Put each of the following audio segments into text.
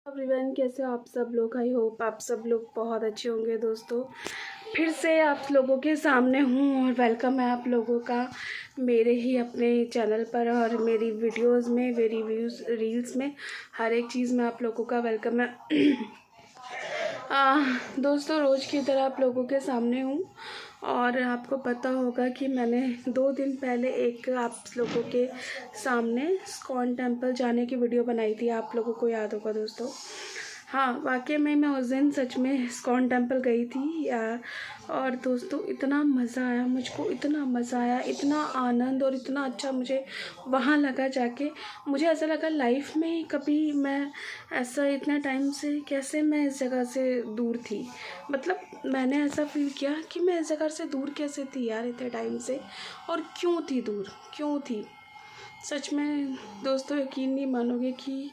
Everyone, कैसे हो आप सब लोग। आई होप आप सब लोग बहुत अच्छे होंगे। दोस्तों, फिर से आप लोगों के सामने हूँ और वेलकम है आप लोगों का मेरे ही अपने चैनल पर और मेरी वीडियोस में, मेरी व्यूज़ रील्स में, हर एक चीज़ में आप लोगों का वेलकम है। दोस्तों, रोज़ की तरह आप लोगों के सामने हूँ और आपको पता होगा कि मैंने 2 दिन पहले एक आप लोगों के सामने इस्कॉन टेम्पल जाने की वीडियो बनाई थी। आप लोगों को याद होगा दोस्तों। हाँ, वाकई में मैं उस दिन सच में इस्कॉन टेम्पल गई थी और दोस्तों इतना मज़ा आया मुझको, इतना मज़ा आया, इतना आनंद और इतना अच्छा मुझे वहाँ लगा जाके। मुझे ऐसा लगा लाइफ में कभी मैं ऐसा इतना टाइम से कैसे मैं इस जगह से दूर थी। मतलब मैंने ऐसा फील किया कि मैं इस जगह से दूर कैसे थी यार इतने टाइम से, और क्यों थी दूर, क्यों थी। सच में दोस्तों यकीन नहीं मानोगे कि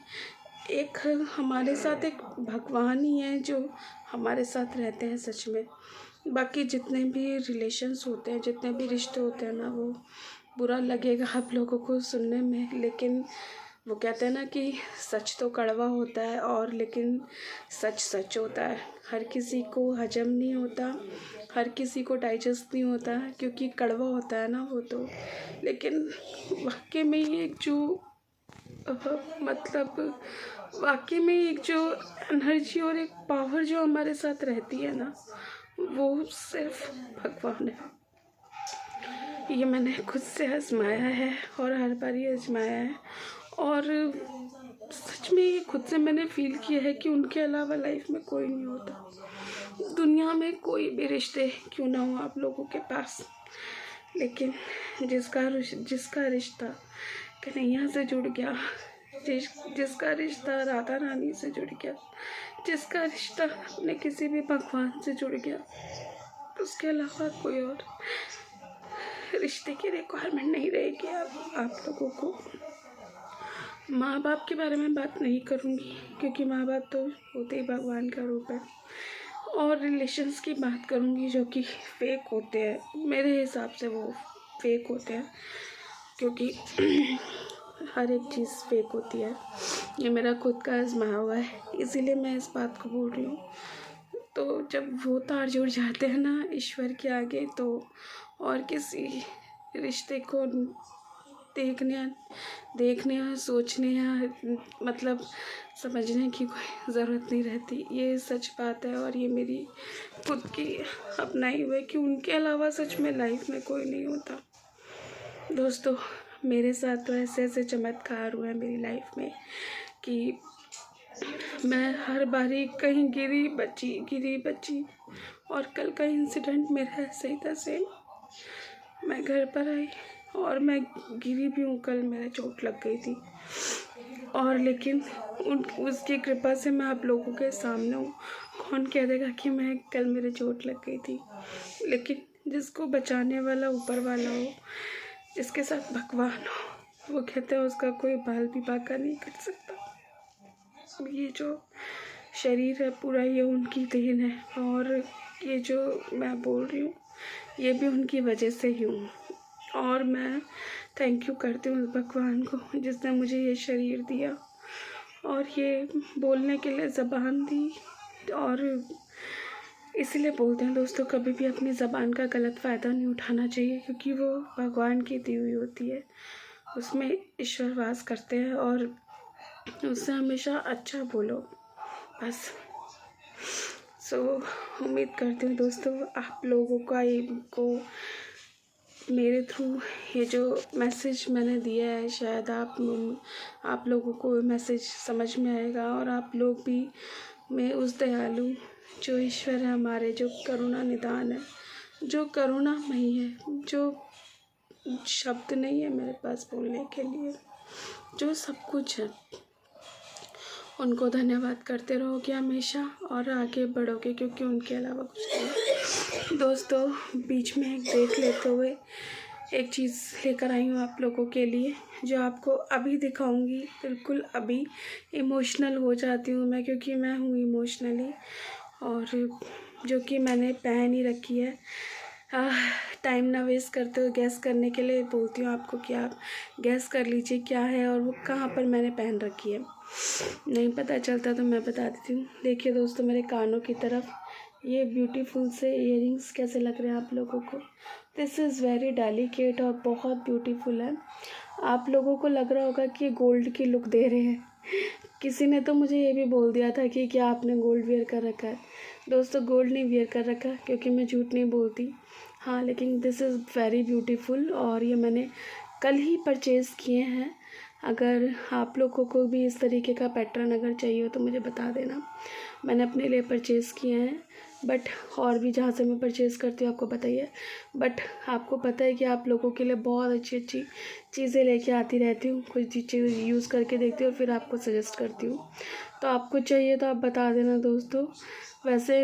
एक हमारे साथ एक भगवान ही है जो हमारे साथ रहते हैं सच में। बाकी जितने भी रिलेशंस होते हैं, जितने भी रिश्ते होते हैं ना, वो बुरा लगेगा आप लोगों को सुनने में, लेकिन वो कहते हैं ना कि सच तो कड़वा होता है और लेकिन सच सच होता है। हर किसी को हजम नहीं होता, हर किसी को डाइजेस्ट नहीं होता क्योंकि कड़वा होता है ना वो तो। लेकिन वाकई में एक जो मतलब वाकई में एक जो एनर्जी और एक पावर जो हमारे साथ रहती है ना, वो सिर्फ भगवान है। ये मैंने खुद से आजमाया है और हर बार ये आजमाया है और सच में ये खुद से मैंने फील किया है कि उनके अलावा लाइफ में कोई नहीं होता। दुनिया में कोई भी रिश्ते क्यों ना हो आप लोगों के पास, लेकिन जिसका रिश्ता कन्हैया से जुड़ गया, जिसका रिश्ता राधा रानी से जुड़ गया, जिसका रिश्ता अपने किसी भी भगवान से जुड़ गया, उसके अलावा कोई और रिश्ते की रिक्वायरमेंट नहीं रहेगी आप लोगों को। माँ बाप के बारे में बात नहीं करूँगी क्योंकि माँ बाप तो होते ही भगवान का रूप है, और रिलेशंस की बात करूँगी जो कि फेक होते हैं। मेरे हिसाब से वो फेक होते हैं क्योंकि हर एक चीज़ फेक होती है। ये मेरा खुद का आजमाया हुआ है, इसीलिए मैं इस बात को बोल रही हूँ। तो जब वो तार जुड़ जाते हैं ना ईश्वर के आगे, तो और किसी रिश्ते को देखने या सोचने या मतलब समझने की कोई ज़रूरत नहीं रहती। ये सच बात है और ये मेरी खुद की अपनाई हुई है कि उनके अलावा सच में लाइफ में कोई नहीं होता। दोस्तों, मेरे साथ तो ऐसे ऐसे चमत्कार हुए हैं मेरी लाइफ में कि मैं हर बारी कहीं गिरी बची। और कल का इंसिडेंट मेरा ऐसे ही था सेम। मैं घर पर आई और मैं गिरी भी हूँ, कल मेरा चोट लग गई थी और लेकिन उसकी कृपा से मैं आप लोगों के सामने हूँ। कौन कह देगा कि मैं कल मेरे चोट लग गई थी, लेकिन जिसको बचाने वाला ऊपर वाला हो, जिसके साथ भगवान हो, वो कहते हैं उसका कोई बाल भी बांका नहीं कर सकता। ये जो शरीर है पूरा ये उनकी देन है और ये जो मैं बोल रही हूँ ये भी उनकी वजह से ही हूँ। और मैं थैंक यू करती हूँ उस भगवान को जिसने मुझे ये शरीर दिया और ये बोलने के लिए ज़बान दी। और इसीलिए बोलते हैं दोस्तों, कभी भी अपनी ज़बान का गलत फ़ायदा नहीं उठाना चाहिए क्योंकि वो भगवान की दी हुई होती है, उसमें ईश्वर वास करते हैं और उससे हमेशा अच्छा बोलो बस। उम्मीद करती हूँ दोस्तों आप लोगों को मेरे थ्रू ये जो मैसेज मैंने दिया है शायद आप लोगों को मैसेज समझ में आएगा और आप लोग भी मैं उस दयालु जो ईश्वर है हमारे, जो करुणा निदान है, जो करुणामयी है, जो शब्द नहीं है मेरे पास बोलने के लिए, जो सब कुछ है, उनको धन्यवाद करते रहोगे हमेशा और आगे बढ़ोगे क्योंकि उनके अलावा कुछ नहीं। दोस्तों, बीच में एक ब्रेक लेते हुए एक चीज़ लेकर आई हूँ आप लोगों के लिए जो आपको अभी दिखाऊंगी। बिल्कुल अभी इमोशनल हो जाती हूँ मैं क्योंकि मैं हूँ इमोशनली, और जो कि मैंने पहन ही रखी है। टाइम ना वेस्ट करते हुए गैस करने के लिए बोलती हूँ आपको कि आप गैस कर लीजिए क्या है और वो कहाँ पर मैंने पहन रखी है। नहीं पता चलता तो मैं बता देती हूँ। देखिए दोस्तों, मेरे कानों की तरफ ये ब्यूटीफुल से इयररिंग्स कैसे लग रहे हैं आप लोगों को। दिस इज़ वेरी डेलिकेट और बहुत ब्यूटीफुल है। आप लोगों को लग रहा होगा कि ये गोल्ड की लुक दे रहे हैं। किसी ने तो मुझे ये भी बोल दिया था कि क्या आपने गोल्ड वेयर कर रखा है। दोस्तों, गोल्ड नहीं वेयर कर रखा, क्योंकि मैं झूठ नहीं बोलती। हाँ, लेकिन दिस इज़ वेरी ब्यूटीफुल और ये मैंने कल ही परचेज़ किए हैं। अगर आप लोगों को भी इस तरीके का पैटर्न अगर चाहिए हो तो मुझे बता देना। मैंने अपने लिए परचेज़ किए हैं, बट और भी जहाँ से मैं परचेज़ करती हूँ आपको पता ही है। बट आपको पता है कि आप लोगों के लिए बहुत अच्छी अच्छी चीज़ें लेके आती रहती हूँ। कोई चीज़ यूज़ करके देखती हूँ और फिर आपको सजेस्ट करती हूँ। तो आपको चाहिए तो आप बता देना दोस्तों। वैसे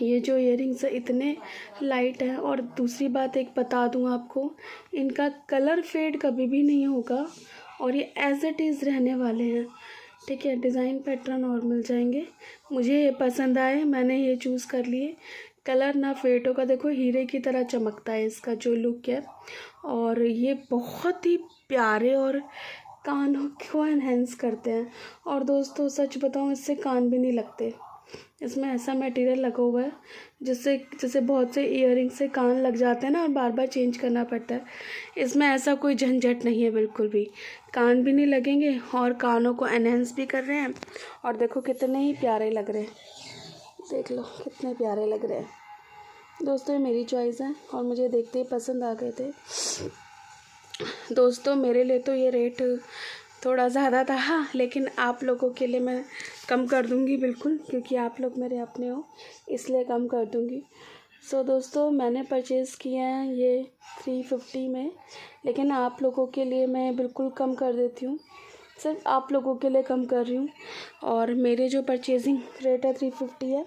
ये जो इयररिंग्स है इतने लाइट हैं, और दूसरी बात एक बता दूँ आपको, इनका कलर फेड कभी भी नहीं होगा और ये एज इट इज़ रहने वाले हैं। ठीक है, डिज़ाइन पैटर्न और मिल जाएंगे। मुझे ये पसंद आए, मैंने ये चूज़ कर लिए। कलर ना फेड होगा, देखो हीरे की तरह चमकता है इसका जो लुक है। और ये बहुत ही प्यारे और कानों को एनहेंस करते हैं। और दोस्तों सच बताऊँ, इससे कान भी नहीं लगते। इसमें ऐसा मटेरियल लगा हुआ है जिससे जैसे बहुत से इयररिंग से कान लग जाते हैं ना और बार बार चेंज करना पड़ता है। इसमें ऐसा कोई झंझट नहीं है बिल्कुल भी। कान भी नहीं लगेंगे और कानों को एनहेंस भी कर रहे हैं। और देखो कितने ही प्यारे लग रहे हैं, देख लो कितने प्यारे लग रहे हैं। दोस्तों, ये मेरी चॉइस है और मुझे देखते ही पसंद आ गए थे। दोस्तों, मेरे लिए तो ये रेट थोड़ा ज़्यादा था, लेकिन आप लोगों के लिए मैं कम कर दूंगी बिल्कुल, क्योंकि आप लोग मेरे अपने हो, इसलिए कम कर दूंगी। सो दोस्तों, मैंने परचेज़ किए हैं ये 350 में, लेकिन आप लोगों के लिए मैं बिल्कुल कम कर देती हूँ। सिर्फ आप लोगों के लिए कम कर रही हूँ। और मेरे जो परचेजिंग रेट है 350 है,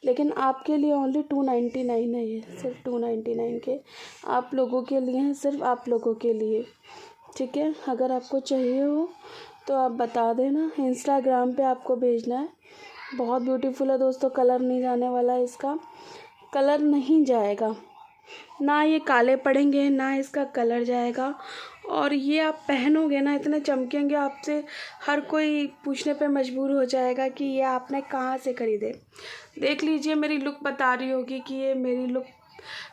लेकिन आपके लिए ओनली 299 है। ये सिर्फ 299 के आप लोगों के लिए हैं, सिर्फ आप लोगों के लिए। ठीक है, अगर आपको चाहिए हो तो आप बता देना। इंस्टाग्राम पे आपको भेजना है। बहुत ब्यूटीफुल है दोस्तों, कलर नहीं जाने वाला है इसका, कलर नहीं जाएगा ना, ये काले पड़ेंगे ना इसका कलर जाएगा। और ये आप पहनोगे ना, इतने चमकेंगे, आपसे हर कोई पूछने पे मजबूर हो जाएगा कि ये आपने कहाँ से ख़रीदे। देख लीजिए, मेरी लुक बता रही होगी कि ये मेरी लुक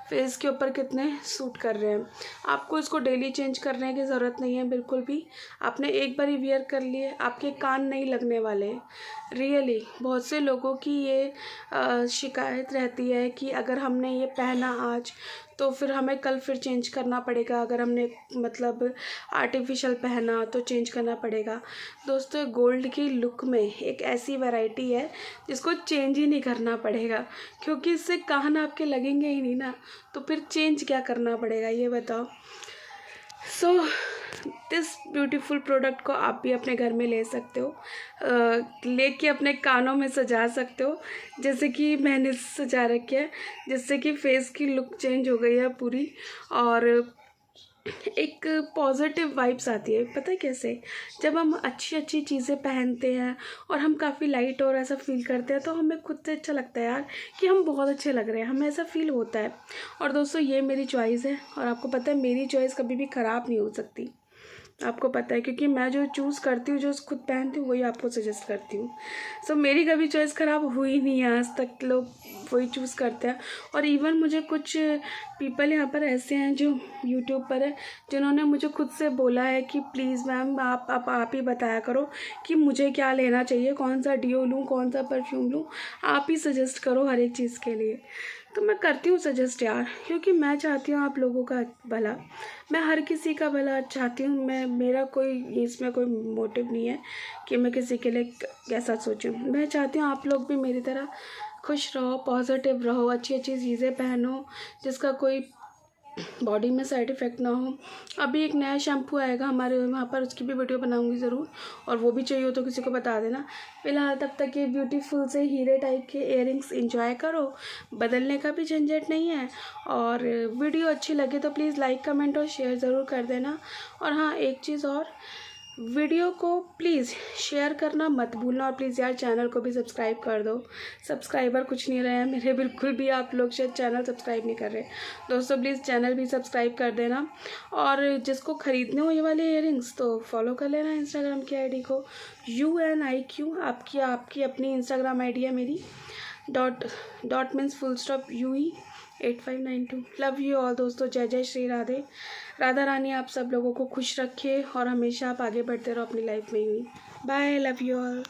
फेस के ऊपर कितने सूट कर रहे हैं। आपको इसको डेली चेंज करने की ज़रूरत नहीं है बिल्कुल भी। आपने एक बार ही वियर कर लिए, आपके कान नहीं लगने वाले। रियली बहुत से लोगों की ये शिकायत रहती है कि अगर हमने ये पहना आज तो फिर हमें कल फिर चेंज करना पड़ेगा। अगर हमने मतलब आर्टिफिशियल पहना तो चेंज करना पड़ेगा। दोस्तों, गोल्ड की लुक में एक ऐसी वैरायटी है जिसको चेंज ही नहीं करना पड़ेगा, क्योंकि इससे कान आपके लगेंगे ही नहीं ना, तो फिर चेंज क्या करना पड़ेगा ये बताओ। सो दिस ब्यूटीफुल प्रोडक्ट को आप भी अपने घर में ले सकते हो, लेके अपने कानों में सजा सकते हो, जैसे कि मैंने सजा रखे है, जिससे कि फेस की लुक चेंज हो गई है पूरी। और एक पॉजिटिव वाइब्स आती है। पता है कैसे, जब हम अच्छी अच्छी चीज़ें पहनते हैं और हम काफ़ी लाइट और ऐसा फील करते हैं, तो हमें खुद से अच्छा लगता है यार कि हम बहुत अच्छे लग रहे हैं, हमें ऐसा फील होता है। और दोस्तों, ये मेरी चॉइस है और आपको पता है मेरी चॉइस कभी भी ख़राब नहीं हो सकती, आपको पता है, क्योंकि मैं जो चूज़ करती हूँ, जो खुद पहनती हूँ, वही आपको सजेस्ट करती हूँ। सो मेरी कभी चॉइस ख़राब हुई नहीं है आज तक, लोग वही चूज़ करते हैं। और इवन मुझे कुछ पीपल यहाँ पर ऐसे हैं जो यूट्यूब पर है, जिन्होंने मुझे खुद से बोला है कि प्लीज़ मैम आप ही बताया करो कि मुझे क्या लेना चाहिए, कौन सा डिओ लूँ, कौन सा परफ्यूम लूँ, आप ही सजेस्ट करो हर एक चीज़ के लिए। तो मैं करती हूँ सजेस्ट यार, क्योंकि मैं चाहती हूँ आप लोगों का भला, मैं हर किसी का भला चाहती हूँ। मेरा कोई इसमें कोई मोटिव नहीं है कि मैं किसी के लिए कैसा सोचूं। मैं चाहती हूँ आप लोग भी मेरी तरह खुश रहो, पॉजिटिव रहो, अच्छी अच्छी चीज़ें पहनो, जिसका कोई बॉडी में साइड इफ़ेक्ट ना हो। अभी एक नया शैम्पू आएगा हमारे वहाँ पर, उसकी भी वीडियो बनाऊंगी ज़रूर, और वो भी चाहिए हो तो किसी को बता देना। फ़िलहाल तब तक ये ब्यूटीफुल से हीरे टाइप के इयररिंग्स एंजॉय करो, बदलने का भी झंझट नहीं है। और वीडियो अच्छी लगे तो प्लीज़ लाइक कमेंट और शेयर ज़रूर कर देना। और हाँ, एक चीज़ और, वीडियो को प्लीज़ शेयर करना मत भूलना, और प्लीज़ यार चैनल को भी सब्सक्राइब कर दो। सब्सक्राइबर कुछ नहीं रहे हैं मेरे, बिल्कुल भी। आप लोग शायद चैनल सब्सक्राइब नहीं कर रहे दोस्तों, प्लीज़ चैनल भी सब्सक्राइब कर देना। और जिसको ख़रीदने हो ये वाले इयररिंग्स तो फॉलो कर लेना इंस्टाग्राम की आईडी को, UNIQ। आपकी अपनी इंस्टाग्राम आईडी है मेरी, dot means full stop UE8592। Love you all दोस्तों। जय जय श्री राधे। राधा रानी आप सब लोगों को खुश रखे और हमेशा आप आगे बढ़ते रहो अपनी लाइफ में ही। Bye, love you all.